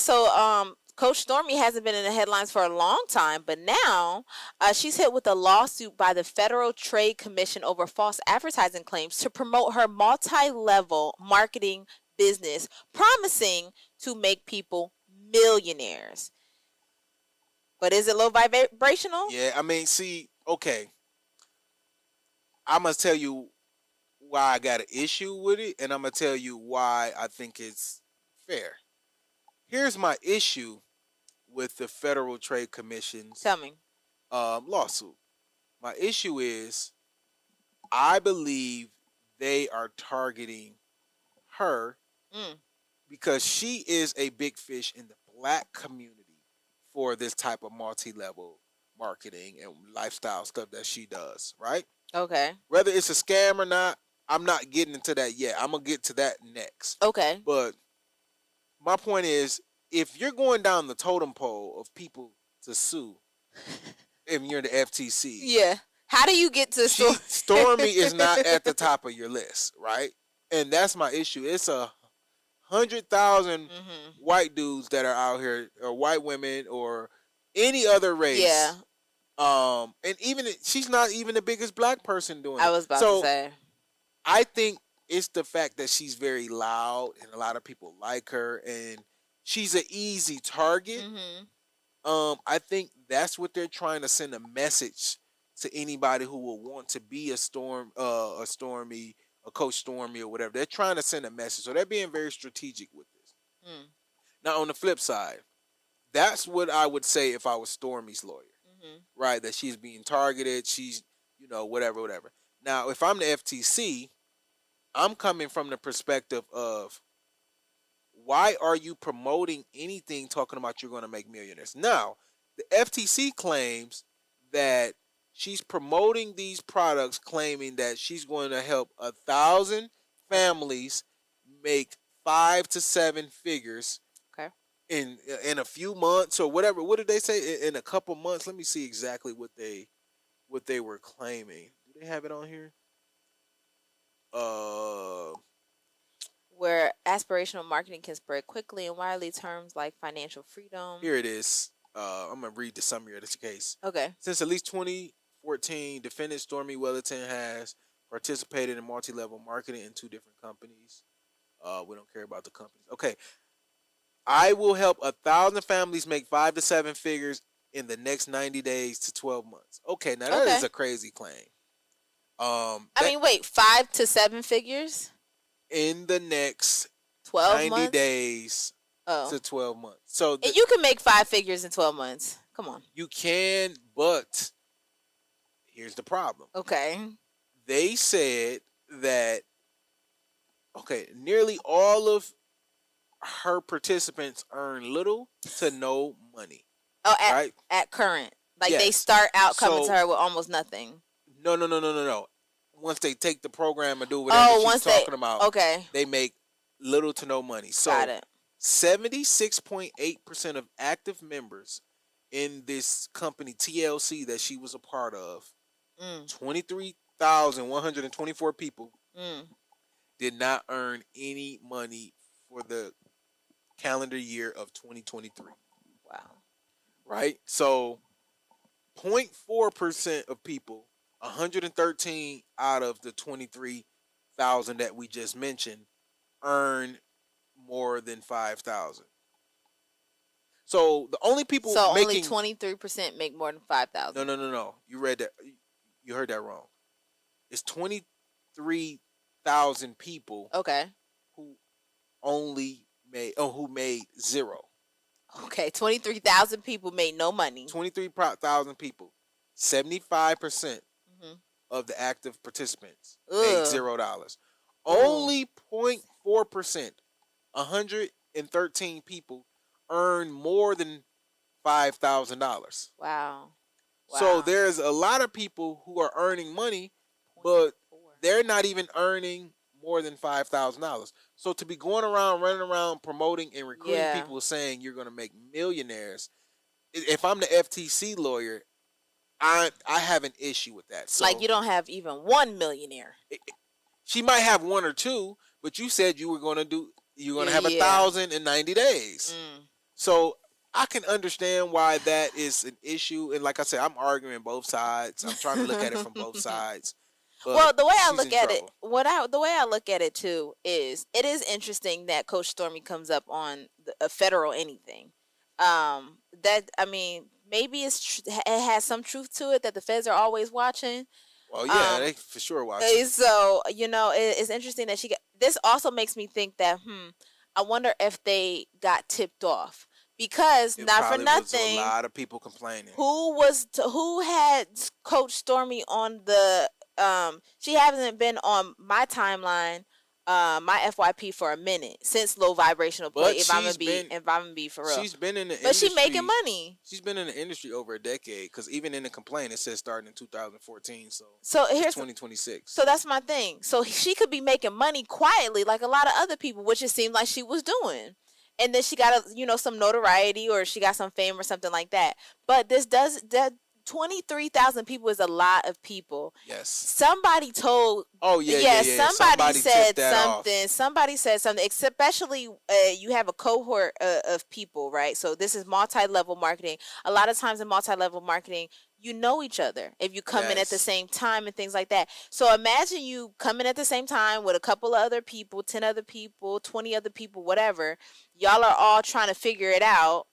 So Coach Stormy hasn't been in the headlines for a long time, but now she's hit with a lawsuit by the Federal Trade Commission over false advertising claims to promote her multi-level marketing business, promising to make people millionaires. But is it low vibrational? Yeah, I mean, see, okay. I'm going to tell you why I got an issue with it, and I'm going to tell you why I think it's fair. Here's my issue with the Federal Trade Commission's Tell me. Lawsuit. My issue is I believe they are targeting her because she is a big fish in the black community for this type of multi-level marketing and lifestyle stuff that she does, right? Okay. Whether it's a scam or not, I'm not getting into that yet. I'm going to get to that next. Okay. But my point is, if you're going down the totem pole of people to sue, if you're in the FTC, yeah, how do you get to Stormy is not at the top of your list, right? And that's my issue. It's 100,000 white dudes that are out here, or white women, or any other race. Yeah. And even she's not even the biggest black person doing it. I was about to say. I think it's the fact that she's very loud and a lot of people like her, and she's an easy target. I think that's what they're trying to send a message to anybody who will want to be a Stormy, a Coach Stormy, or whatever. They're trying to send a message, so they're being very strategic with this. Now, on the flip side, that's what I would say if I was Stormy's lawyer, right? That she's being targeted. She's, whatever. Now, if I'm the FTC, I'm coming from the perspective of, why are you promoting anything talking about you're going to make millionaires? Now, the FTC claims that she's promoting these products, claiming that she's going to help 1,000 families make 5 to 7 figures in a few months or whatever. What did they say? In a couple months? Let me see exactly what they were claiming. Do they have it on here? Where aspirational marketing can spread quickly and widely, terms like financial freedom. Here it is. I'm going to read the summary of this case. Okay. Since at least 2014, defendant Stormy Wellington has participated in multi-level marketing in 2 different companies. We don't care about the companies. Okay. I will help 1,000 families make 5 to 7 figures in the next 90 days to 12 months. Okay, now that is a crazy claim. Wait, 5 to 7 figures? In the next 90 months? Days to 12 months. So and you can make 5 figures in 12 months. Come on. You can, but here's the problem. Okay. They said that, nearly all of her participants earn little to no money. Oh, right? At current. Like they start out coming to her with almost nothing. No. Once they take the program and do whatever she's talking about, they make little to no money. So got it. 76.8% of active members in this company, TLC, that she was a part of, 23,124 people did not earn any money for the calendar year of 2023. Wow. Right? So 0.4% of people, 113 out of the 23,000 that we just mentioned, earn more than 5,000. So the only people only 23% make more than 5,000. No. You read that. You heard that wrong. It's 23,000 people. Who only made who made zero. Okay, 23,000 people made no money. 23,000 people. 75% of the active participants made $0. Only 0.4%, 113 people, earn more than $5,000. Wow. So there's a lot of people who are earning money, but they're not even earning more than $5,000. So to be going around, running around, promoting and recruiting people saying you're going to make millionaires, if I'm the FTC lawyer, I have an issue with that. So, like you don't have even one millionaire. She might have one or two, but you said you were going to have 1,000 in 90 days. So I can understand why that is an issue. And like I said, I'm arguing both sides. I'm trying to look at it from both sides. But Well, the way I she's look in at it, trouble. the way I look at it too is it is interesting that Coach Stormy comes up on a federal anything. That I mean, maybe it has some truth to it that the feds are always watching. Well, yeah, Um, they for sure watching. so it's interesting that she got. This also makes me think that I wonder if they got tipped off because It not for probably was a nothing. lot of people complaining. Who had Coach Stormy on the she hasn't been on my timeline, my FYP for a minute since Low Vibrational Play. But If I'm gonna be for real, she's been in the but industry. she making money. She's been in the industry over a decade. Because even in the complaint, it says starting in 2014. So here's 2026. So that's my thing. So she could be making money quietly, like a lot of other people, which it seemed like she was doing. And then she got some notoriety, or she got some fame or something like that. But that 23,000 people is a lot of people. Yes. Somebody told. Oh yeah. Somebody said something. Somebody said something. Especially, you have a cohort of people, right? So this is multi-level marketing. A lot of times in multi-level marketing, you know each other if you come in at the same time and things like that. So imagine you come in at the same time with a couple of other people, 10 other people, 20 other people, whatever. Y'all are all trying to figure it out.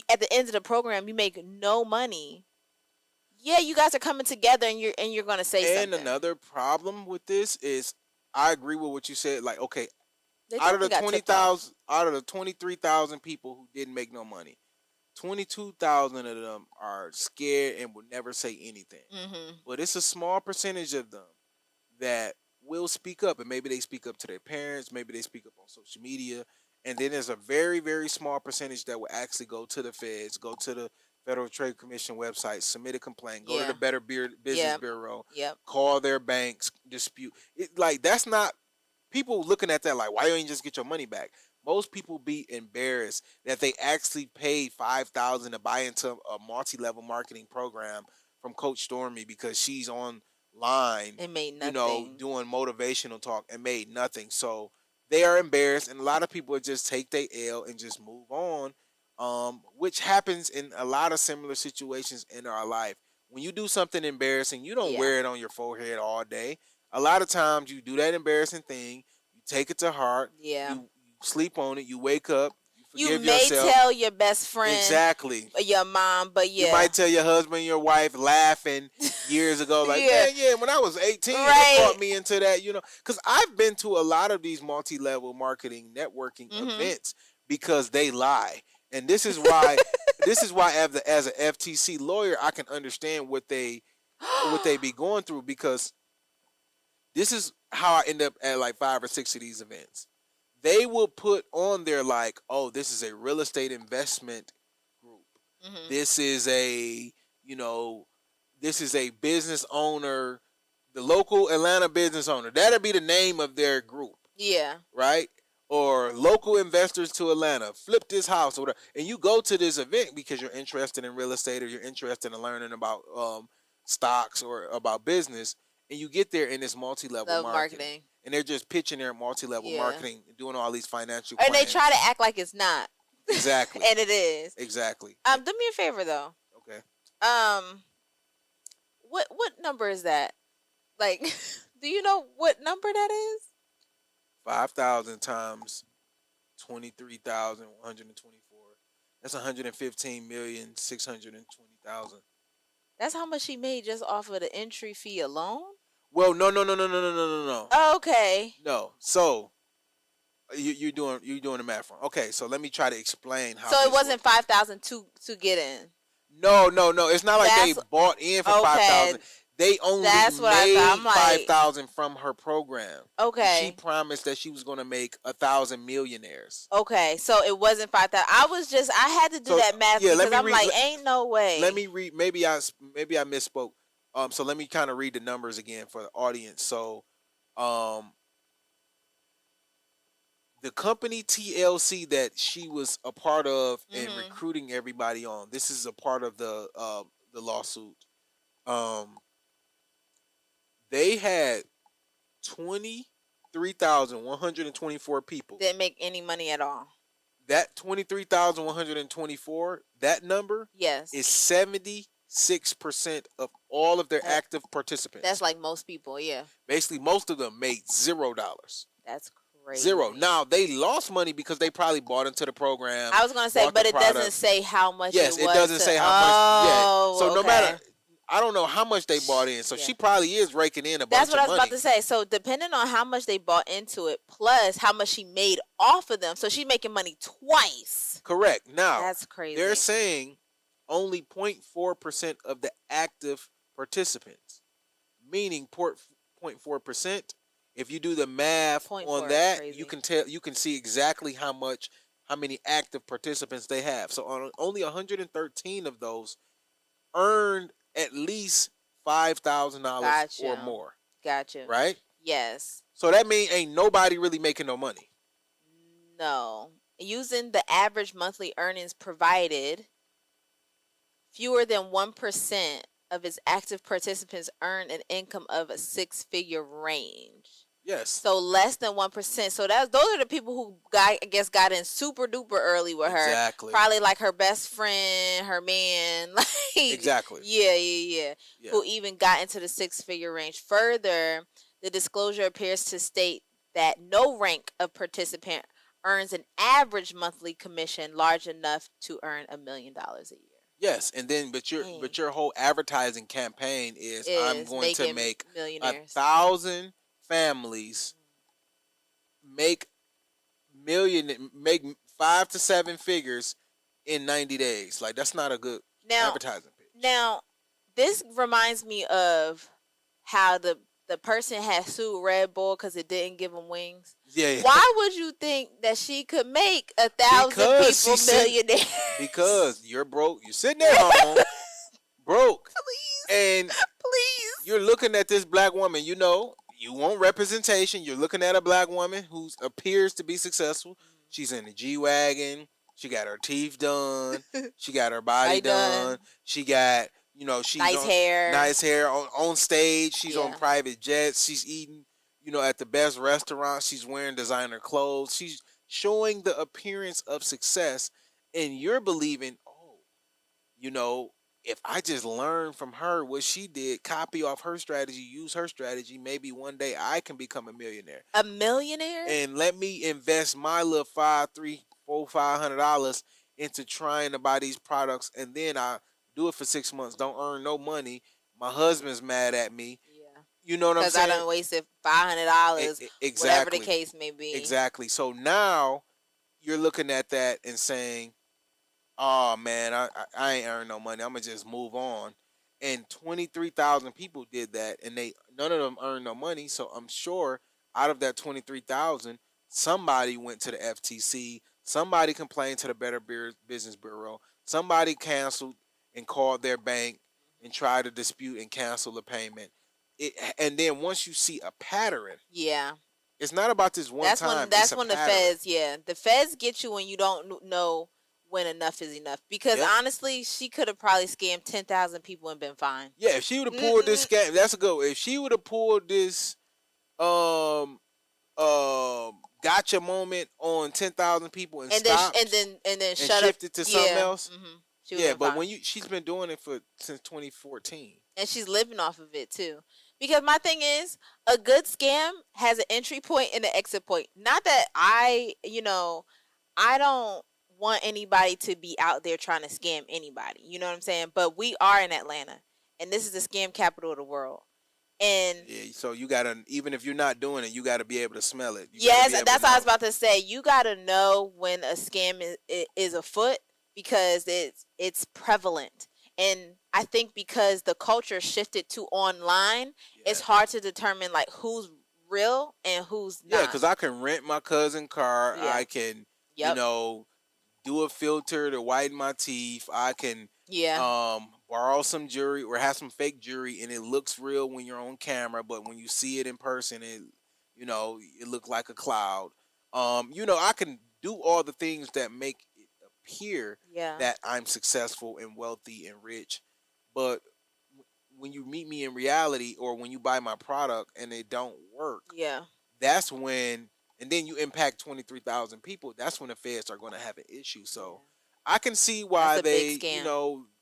At the end of the program, you make no money. Yeah, you guys are coming together and you're going to say something. And another problem with this is I agree with what you said. Like, okay, They out of the definitely got tipped off. out of the 23,000 people who didn't make no money, 22,000 of them are scared and will never say anything. Mm-hmm. But it's a small percentage of them that will speak up, and maybe they speak up to their parents, maybe they speak up on social media, and then there's a very, very small percentage that will actually go to the feds, go to the Federal Trade Commission website, submit a complaint, go to the Better Business Bureau, call their banks, dispute. Like, that's not people looking at that like, why don't you just get your money back? Most people be embarrassed that they actually paid $5,000 to buy into a multi-level marketing program from Coach Stormy because she's online, and made nothing. doing motivational talk and made nothing. So they are embarrassed, and a lot of people just take their L and just move on, which happens in a lot of similar situations in our life. When you do something embarrassing, you don't wear it on your forehead all day. A lot of times you do that embarrassing thing, you take it to heart, you sleep on it, you wake up, you forgive yourself. You may tell your best friend, exactly, or your mom, but you might tell your husband, your wife, laughing years ago, like, man, when I was 18, they brought me into that, because I've been to a lot of these multi-level marketing networking events because they lie. And this is why as an FTC lawyer, I can understand what they be going through, because this is how I end up at like 5 or 6 of these events. They will put on there like, oh, this is a real estate investment group. Mm-hmm. This is a business owner, the local Atlanta business owner. That'll be the name of their group. Yeah. Right? Or local investors to Atlanta, flip this house or whatever. And you go to this event because you're interested in real estate, or you're interested in learning about stocks or about business, and you get there in this multi-level marketing. And they're just pitching their multi-level marketing, doing all these financial plans. And they try to act like it's not. Exactly. And it is. Exactly. Do me a favor though. Okay. What number is that? Like, do you know what number that is? 5,000 times 23,124. That's 115,620,000. That's how much she made just off of the entry fee alone? Well, no. Oh, okay. No. So you're doing the math wrong. Okay, so let me try to explain how. So it wasn't 5,000 to get in. No. It's not like they bought in for 5,000. They only made 5,000 from her program. Okay. She promised that she was going to make 1,000 millionaires. Okay, so it wasn't 5,000. I had to do that math because I'm like, ain't no way. Let me read. Maybe I misspoke. So let me kind of read the numbers again for the audience. So, the company TLC that she was a part of and recruiting everybody on. This is a part of the lawsuit. They had 23,124 people. Didn't make any money at all. that 23,124, that number Yes. is 76% of all of their active participants. That's like most people, yeah. Basically, most of them made $0. That's crazy. Zero. Now, they lost money because they probably bought into the program. I was going to say, but it doesn't say how much yes, it was. Yes, it doesn't say how much. Yeah. So no matter, I don't know how much they bought in. So she probably is raking in a bunch of money. That's what I was about to say. So depending on how much they bought into it, plus how much she made off of them. So she's making money twice. Correct. Now, that's crazy. They're saying only 0.4% of the active participants, meaning 0.4%. If you do the math on that, you can see exactly how many active participants they have. So only 113 of those earned at least $5,000 or more. Gotcha. Right? Yes. So that means ain't nobody really making no money. No. Using the average monthly earnings provided, fewer than 1% of its active participants earn an income of a six-figure range. Yes. So less than 1%. So those are the people who got in super duper early with her. Exactly. Probably like her best friend, her man. Exactly. Yeah. Who even got into the six-figure range. Further, the disclosure appears to state that no rank of participant earns an average monthly commission large enough to earn $1 million a year. Yes, and then but your whole advertising campaign is I'm going to make 1,000 families make 5 to 7 figures in 90 days. Like, that's not a good advertising pitch. Now, this reminds me of how the person had sued Red Bull because it didn't give them wings. Yeah. Why would you think that she could make 1,000 people millionaires? Because you're broke. You're sitting at home, broke. Please. You're looking at this black woman. You know, you want representation. You're looking at a black woman who appears to be successcul. She's in the G-Wagon. She got her teeth done. She got her body done. She got... she's nice hair on stage. She's on private jets. She's eating, at the best restaurants. She's wearing designer clothes. She's showing the appearance of success. And you're believing, if I just learn from her what she did, copy off her strategy, use her strategy, maybe one day I can become a millionaire. A millionaire? And let me invest my little $500 into trying to buy these products, and then I do it for 6 months, don't earn no money. My husband's mad at me. Yeah. You know what I'm saying? Because I done wasted $500, exactly. Whatever the case may be. Exactly. So now you're looking at that and saying, oh, man, I ain't earn no money. I'm going to just move on. And 23,000 people did that, and none of them earned no money. So I'm sure out of that 23,000, somebody went to the FTC. Somebody complained to the Better Business Bureau. Somebody canceled and called their bank and tried to dispute and cancel the payment. And then once you see a pattern, it's not about this one time. That's when the feds get you when you don't know when enough is enough. Because honestly, she could have probably scammed 10,000 people and been fine. Yeah, if she would have pulled this scam, that's a good one. If she would have pulled this gotcha moment on 10,000 people and stopped and then shifted to something else. Mm-hmm. But she's been doing it since 2014, and she's living off of it too. Because my thing is, a good scam has an entry point and an exit point. Not that I don't want anybody to be out there trying to scam anybody. You know what I'm saying? But we are in Atlanta, and this is the scam capital of the world. And so you gotta, even if you're not doing it, you gotta be able to smell it. Yes, that's what I was about to say. You gotta know when a scam is afoot, because it's prevalent. And I think because the culture shifted to online, it's hard to determine like who's real and who's not. Yeah, because I can rent my cousin's car. I can, do a filter to whiten my teeth. I can borrow some jewelry or have some fake jewelry, and it looks real when you're on camera, but when you see it in person, it look like a cloud. I can do all the things that make it appear that I'm successful and wealthy and rich, but when you meet me in reality, or when you buy my product and it don't work, that's when, and then you impact 23,000 people, that's when the feds are going to have an issue. So I can see why they,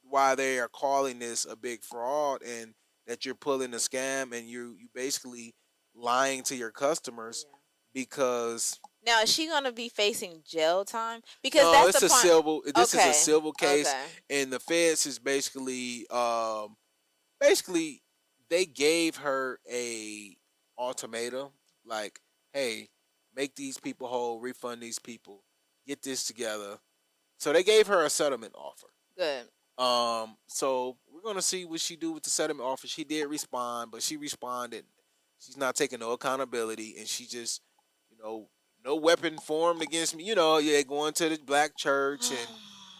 why they are calling this a big fraud, and that you're pulling a scam, and you basically lying to your customers because now is she gonna be facing jail time? Because no, that's it's the a point. civil. This is a Okay. civil case, Okay. and the feds is basically they gave her a ultimatum, like, hey, make these people whole, refund these people, get this together. So they gave her a settlement offer. Good. So we're gonna see what she do with the settlement offer. She did respond, but she responded. She's not taking no accountability, and she just, no weapon formed against me. Going to the black church, and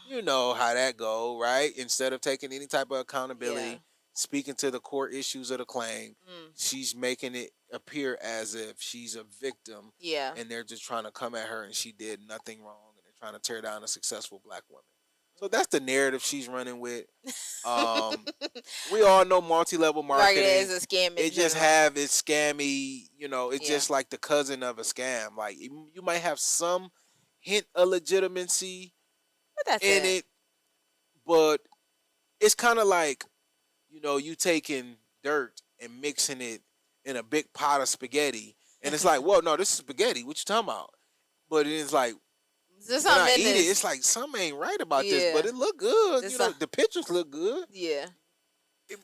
you know how that go, right? Instead of taking any type of accountability, speaking to the core issues of the claim, she's making it appear as if she's a victim. Yeah. And they're just trying to come at her, and she did nothing wrong, and they're trying to tear down a successful black woman. So that's the narrative she's running with. We all know multi-level marketing is a scam. It just have its scammy, it's just like the cousin of a scam. Like you might have some hint of legitimacy in it, but it's kind of like, you taking dirt and mixing it in a big pot of spaghetti, and it's like, well, no, this is spaghetti. What you talking about? But it's like, when I eat it, it's like something ain't right about this, but it look good. The pictures look good. Yeah.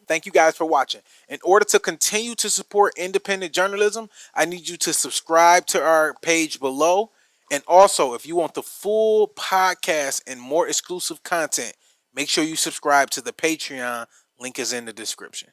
Thank you guys for watching. In order to continue to support independent journalism, I need you to subscribe to our page below. And also, if you want the full podcast and more exclusive content, make sure you subscribe to the Patreon. Link is in the description.